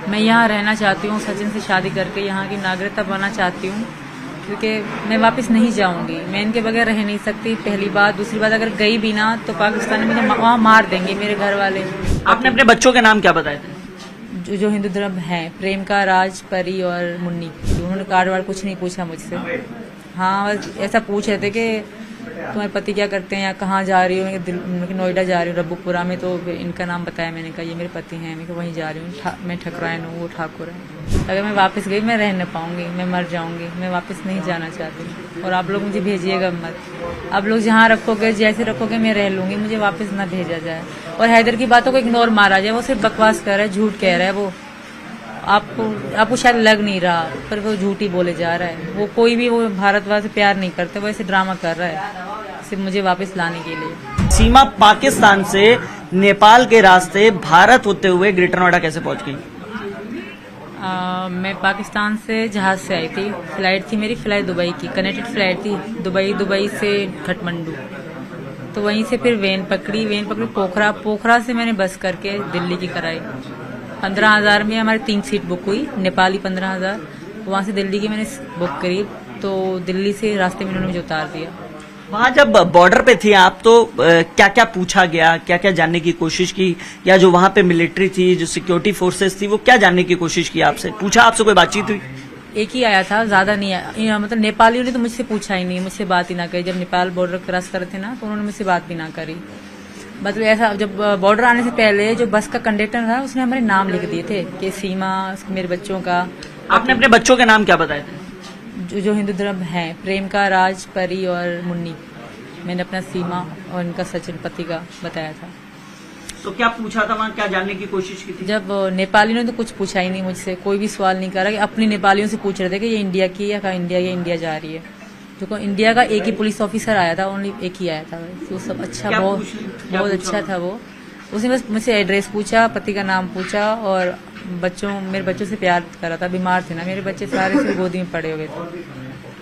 मैं यहाँ रहना चाहती हूँ, सचिन से शादी करके यहाँ की नागरिकता बनना चाहती हूँ, क्योंकि मैं वापस नहीं जाऊँगी। मैं इनके बगैर रह नहीं सकती, पहली बात। दूसरी बात, अगर गई भी ना तो पाकिस्तान में मुझे वहाँ मार देंगे मेरे घर वाले। आपने अपने बच्चों के नाम क्या बताए थे? जो हिंदू धर्म है, प्रेम का, राज, परी और मुन्नी। उन्होंने कार्ड वार्ड कुछ नहीं पूछा मुझसे। हाँ, ऐसा पूछ रहे थे कि तुम्हारे पति क्या करते हैं या कहाँ जा रही हो? नोएडा जा रही हूँ, रब्बुपुरा में। तो इनका नाम बताया, मैंने कहा ये मेरे पति हैं, मैं वहीं जा रही हूँ। मैं ठकरायन हूँ, वो ठाकुर है। अगर मैं वापस गई मैं रह न पाऊंगी, मैं मर जाऊंगी। मैं वापस नहीं जाना चाहती और आप लोग मुझे भेजिएगा मत। आप लोग जहाँ रखोगे, जैसे रखोगे मैं रह लूंगी, मुझे वापस ना भेजा जाए। और हैदर की बातों को इग्नोर मारा जाए। वो सिर्फ बकवास कर रहा है, झूठ कह रहा है। वो आपको शायद लग नहीं रहा, पर वो झूठ ही बोले जा रहा है। वो कोई भी वो भारतवासी प्यार नहीं करते, वो ऐसे ड्रामा कर रहा है सिर्फ मुझे वापस लाने के लिए। सीमा पाकिस्तान से नेपाल के रास्ते भारत होते हुए ग्रेटर नोएडा कैसे पहुंच गई? मैं पाकिस्तान से जहाज से आई थी। फ्लाइट थी मेरी, फ्लाइट दुबई की, कनेक्टेड फ्लाइट थी। दुबई से काठमांडू। तो वहीं से फिर वेन पकड़ी पोखरा से मैंने बस करके दिल्ली की कराई। 15,000 में हमारी 3 सीट बुक हुई, नेपाली 15,000। वहाँ से दिल्ली की मैंने बुक करी, तो दिल्ली से रास्ते में उन्होंने मुझे उतार दिया। वहाँ जब बॉर्डर पे थी आप, तो क्या क्या पूछा गया, क्या क्या जानने की कोशिश की? या जो वहाँ पे मिलिट्री थी, जो सिक्योरिटी फोर्सेस थी, वो क्या जानने की कोशिश की आपसे? पूछा आपसे, कोई बातचीत हुई? एक ही आया था, ज्यादा नहीं आया। मतलब नेपालियों ने तो मुझसे पूछा ही नहीं, मुझसे बात ही ना करी। जब नेपाल बॉर्डर क्रॉस कर रहे थे ना, तो उन्होंने मुझसे बात भी ना करी। मतलब ऐसा, जब बॉर्डर आने से पहले जो बस का कंडक्टर था, उसने हमारे नाम लिख दिए थे कि सीमा, मेरे बच्चों का। आपने अपने बच्चों के नाम क्या बताए थे? जो हिंदू धर्म है, प्रेम का, राज, परी और मुन्नी। मैंने अपना सीमा और इनका सचिन पति का बताया था। तो क्या पूछा था वहाँ, क्या जानने की कोशिश की थी? जब नेपालियों ने तो कुछ पूछा ही नहीं मुझसे, कोई भी सवाल नहीं करा। कि अपनी नेपालियों से पूछ रहे थे कि ये इंडिया की है, इंडिया जा रही है। जो इंडिया का एक ही पुलिस ऑफिसर आया था, ओनली एक ही आया था। तो सब अच्छा, बहुत अच्छा था वो। उसने बस मुझसे एड्रेस पूछा, पति का नाम पूछा और मेरे बच्चों से प्यार करा था। बीमार थे ना मेरे बच्चे, सारे से गोदी में पड़े हुए थे।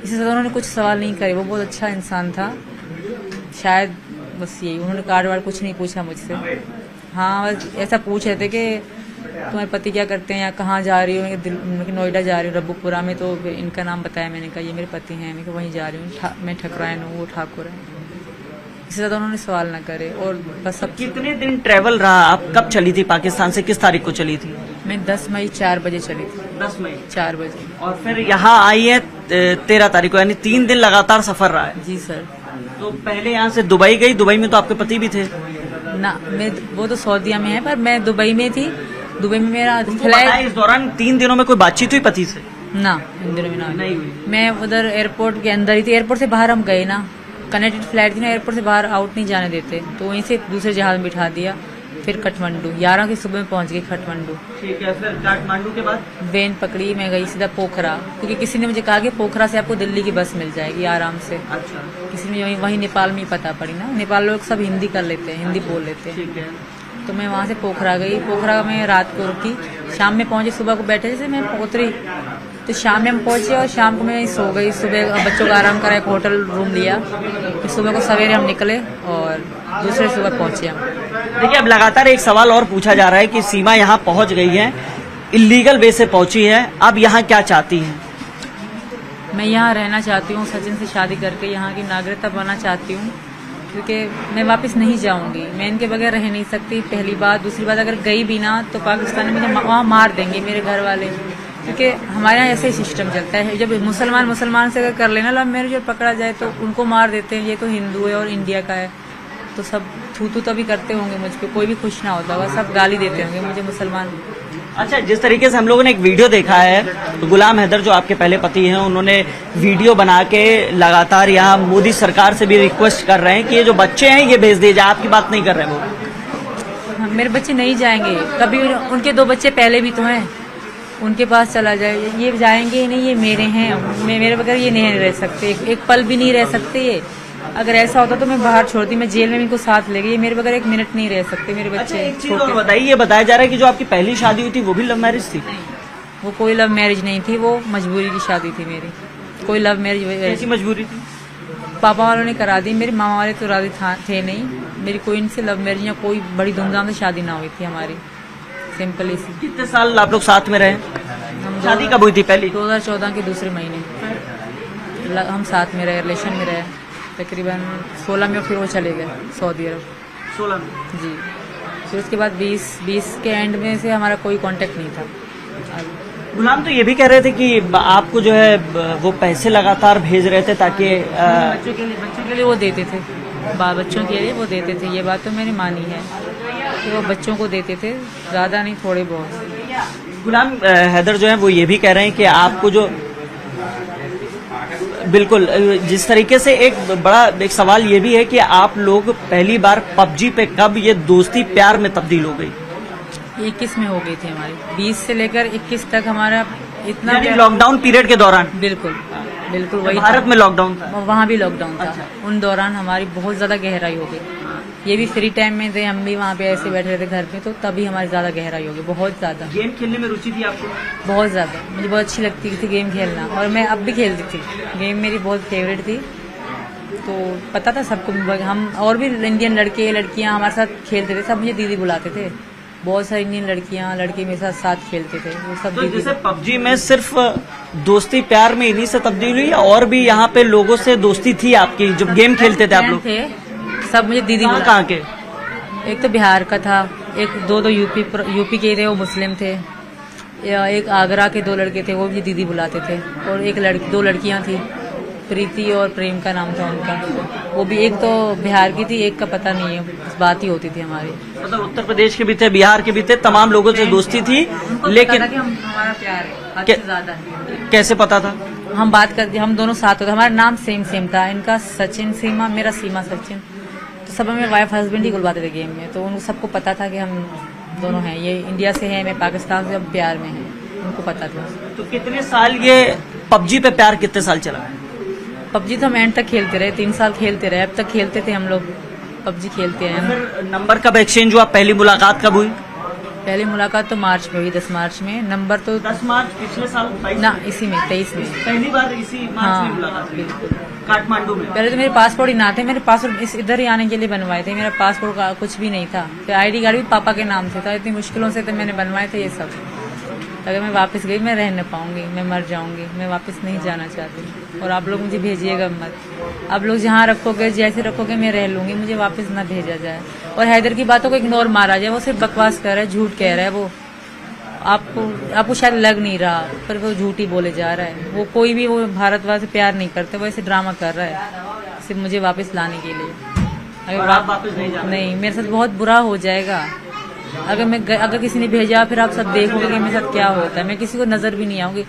इससे ज्यादा उन्होंने कुछ सवाल नहीं करे। वो बहुत अच्छा इंसान था शायद, बस यही। उन्होंने कार्ड वार्ड कुछ नहीं पूछा मुझसे। हाँ, बस ऐसा पूछ रहे थे कि तुम्हारे पति क्या करते हैं या कहाँ जा रही हो? नोएडा जा रही हूँ, रब्बुपुरा में। तो इनका नाम बताया, मैंने कहा ये मेरे पति हैं, मैं वहीं जा रही हूँ। मैं ठकरायन हूँ, वो ठाकुर है। इससे ज्यादा उन्होंने सवाल ना करे। और बस सब। कितने दिन ट्रेवल रहा? आप कब चली थी पाकिस्तान से, किस तारीख को चली थी? मैं 10 मई 4 बजे चली थी। 10 मई 4 बजे। और फिर यहाँ आई है 13 तारीख को, यानी 3 दिन लगातार सफर रहा है। जी सर। तो पहले यहाँ से दुबई गई। दुबई में तो आपके पति भी थे ना? वो तो सऊदीया में है, पर मैं दुबई में थी। दुबई में मेरा फ्लाइट। इस दौरान 3 दिनों में कोई बातचीत हुई पति से? ना, इन दिनों में नहीं हुई। मैं उधर एयरपोर्ट के अंदर ही थी। एयरपोर्ट से बाहर हम गए ना, कनेक्टेड फ्लाइट थी ना, एयरपोर्ट से बाहर आउट नहीं जाने देते। तो वहीं से दूसरे जहाज में बिठा दिया। फिर काठमांडू 11 की सुबह में पहुंच गई काठमांडू। ठीक है। फिर काठमांडू के बाद वेन पकड़ी, मैं गई सीधा पोखरा, क्योंकि किसी ने मुझे कहा कि पोखरा से आपको दिल्ली की बस मिल जाएगी आराम से। अच्छा। किसी ने वहीं नेपाल में ही पता पड़ी ना। नेपाल लोग सब हिंदी कर लेते हैं, हिंदी बोल लेते हैं। ठीक है। तो मैं वहाँ से पोखरा गई। पोखरा में रात को रुकी, शाम में पहुंची। सुबह को बैठे जैसे मैं उतरी, तो शाम में हम पहुंचे और शाम को मैं सो गई। सुबह बच्चों का आराम करा, एक होटल रूम लिया। फिर सुबह को सवेरे हम निकले और दूसरे सुबह पहुंचे हम। देखिए, अब लगातार एक सवाल और पूछा जा रहा है कि सीमा यहाँ पहुंच गई है, इलीगल वे से पहुंची है, अब यहाँ क्या चाहती हैं? मैं यहाँ रहना चाहती हूँ, सचिन से शादी करके यहाँ की नागरिकता बनना चाहती हूँ, क्योंकि मैं वापस नहीं जाऊंगी। मैं इनके बगैर रह नहीं सकती, पहली बात। दूसरी बात, अगर गई भी ना तो पाकिस्तान में मुझे वहाँ मार देंगे मेरे घर वाले, क्योंकि हमारे यहाँ ऐसे ही सिस्टम चलता है। जब मुसलमान से अगर कर लेना लव मैरिज और पकड़ा जाए तो उनको मार देते हैं। ये तो हिंदू है और इंडिया का है, तो सब थू तभी करते होंगे मुझ पे। कोई भी खुश ना होता होगा, सब गाली देते होंगे मुझे मुसलमान। अच्छा, जिस तरीके से हम लोगों ने एक वीडियो देखा है, तो गुलाम हैदर जो आपके पहले पति हैं, उन्होंने वीडियो बना के लगातार यहाँ मोदी सरकार से भी रिक्वेस्ट कर रहे हैं कि ये जो बच्चे हैं ये भेज दिए जाए। आपकी बात नहीं कर रहे वो? मेरे बच्चे नहीं जाएंगे कभी। उनके 2 बच्चे पहले भी तो हैं, उनके पास चला जाए। ये जाएंगे नहीं, ये मेरे हैं। मेरे बगैर ये नहीं रह सकते, एक पल भी नहीं रह सकते ये। अगर ऐसा होता तो मैं बाहर छोड़ती, मैं जेल में इनको साथ ले गई। मेरे बगैर 1 मिनट नहीं रह सकते मेरे बच्चे। अच्छा, एक चीज और बताइए, ये बताया जा रहा है कि जो आपकी पहली शादी हुई थी वो भी लव मैरिज थी? वो कोई लव मैरिज नहीं थी, वो मजबूरी की शादी थी मेरी। कोई लव मैरिज। कैसी मजबूरी थी? पापा वालों ने करा दी, मेरे मामा वाले तो राजी थे नहीं। मेरी कोई इनसे लव मैरिज या कोई बड़ी धूमधाम से शादी ना हुई थी हमारी। सिंपली सी। कितने साल आप लोग साथ में रहे? हम शादी कब हुई थी पहली? 2014 के दूसरे महीने हम साथ में रहे, रिलेशन में रहे। तकरीबन 16 में फिर वो चले गए सऊदी अरब। 16 में? जी। फिर उसके बाद 20 के एंड में से हमारा कोई कांटेक्ट नहीं था। गुलाम तो ये भी कह रहे थे कि आपको जो है वो पैसे लगातार भेज रहे थे ताकि बच्चों के लिए वो देते थे, बच्चों के लिए वो देते थे। ये बात तो मैंने मानी है कि वो बच्चों को देते थे, ज़्यादा नहीं, थोड़े बहुत। गुलाम हैदर जो है वो ये भी कह रहे हैं कि आपको जो बिल्कुल जिस तरीके से एक सवाल ये भी है कि आप लोग पहली बार पबजी पे कब ये दोस्ती प्यार में तब्दील हो गई? 21 में हो गई थी हमारी, 20 से लेकर 21 तक हमारा इतना लॉकडाउन पीरियड के दौरान। बिल्कुल बिल्कुल वही भारत में लॉकडाउन था, वहाँ भी लॉकडाउन था। अच्छा। उन दौरान हमारी बहुत ज्यादा गहराई हो गई। ये भी फ्री टाइम में थे, हम भी वहाँ पे ऐसे बैठे रहते घर पे, तो तभी हमारी ज्यादा गहराई हो गई, बहुत ज्यादा। गेम खेलने में रुचि थी आपको? बहुत ज्यादा, मुझे बहुत अच्छी लगती थी गेम खेलना, और मैं अब भी खेलती थी। गेम मेरी बहुत फेवरेट थी, तो पता था सबको। हम और भी इंडियन लड़के लड़कियां हमारे साथ खेलते थे, सब मुझे दीदी बुलाते थे। बहुत सारी इंडियन लड़कियां लड़के मेरे साथ खेलते थे, वो सब। तो जैसे पबजी में सिर्फ दोस्ती प्यार में इन्हीं से तब्दील हुई, और भी यहाँ पे लोगों से दोस्ती थी आपकी जब गेम खेलते थे आप लोग? थे सब, मुझे दीदी कहाँ के? एक तो बिहार का था, एक दो यूपी के थे, वो मुस्लिम थे। एक आगरा के 2 लड़के थे, वो भी दीदी बुलाते थे। और एक 2 लड़कियां थी, प्रीति और प्रेम का नाम था उनका। वो भी, एक तो बिहार की थी, एक का पता नहीं है, बात ही होती थी हमारी। मतलब उत्तर प्रदेश के भी थे, बिहार के भी थे, तमाम लोगों से दोस्ती थी। लेकिन पता था कि हमारा प्यार है, हद से ज्यादा है। कैसे पता था? हम बात करते, हम दोनों साथ होते, हमारा नाम सेम था। इनका सचिन सीमा, मेरा सीमा सचिन। तो सब हमें वाइफ हस्बैंड ही बुलवाते थे गेम में, तो उनको सबको पता था कि हम दोनों हैं। ये इंडिया से है, मैं पाकिस्तान से, हम प्यार में हैं, उनको पता था। तो कितने साल ये पबजी पे प्यार कितने साल चला? पबजी तो हम एंड तक खेलते रहे, 3 साल खेलते रहे, अब तक खेलते थे हम लोग, पबजी खेलते हैं। फिर नंबर कब एक्सचेंज हुआ? पहली मुलाकात कब हुई? पहली मुलाकात तो मार्च में हुई, 10 मार्च में। नंबर तो 10 मार्च पिछले साल? ना, इसी में 23 में पहली बार इसी मार्च में मुलाकात हुई, काठमांडू में। पहले तो मेरे पासपोर्ट ही ना थे, मेरे पासपोर्ट इधर ही आने के लिए बनवाए थे। मेरा पासपोर्ट का कुछ भी नहीं था, फिर ID कार्ड भी पापा के नाम से था। इतनी मुश्किलों से तो मैंने बनवाए थे ये सब। अगर मैं वापस गई, मैं रह न पाऊंगी, मैं मर जाऊंगी। मैं वापस नहीं जाना चाहती, और आप लोग मुझे भेजिएगा मत। आप लोग जहाँ रखोगे, जैसे रखोगे, मैं रह लूंगी, मुझे वापस ना भेजा जाए। और हैदर की बातों को इग्नोर मारा जाए, वो सिर्फ बकवास कर रहा है, झूठ कह रहा है। वो आपको शायद लग नहीं रहा, पर वो झूठ ही बोले जा रहा है। वो कोई भी, वो भारतवासी प्यार नहीं करते, वो ऐसे ड्रामा कर रहा है सिर्फ मुझे वापस लाने के लिए। अगर आप वापस नहीं, मेरे साथ बहुत बुरा हो जाएगा। अगर किसी ने भेजा, फिर आप सब देखोगे कि मेरे साथ क्या होता है। मैं किसी को नजर भी नहीं आऊंगी।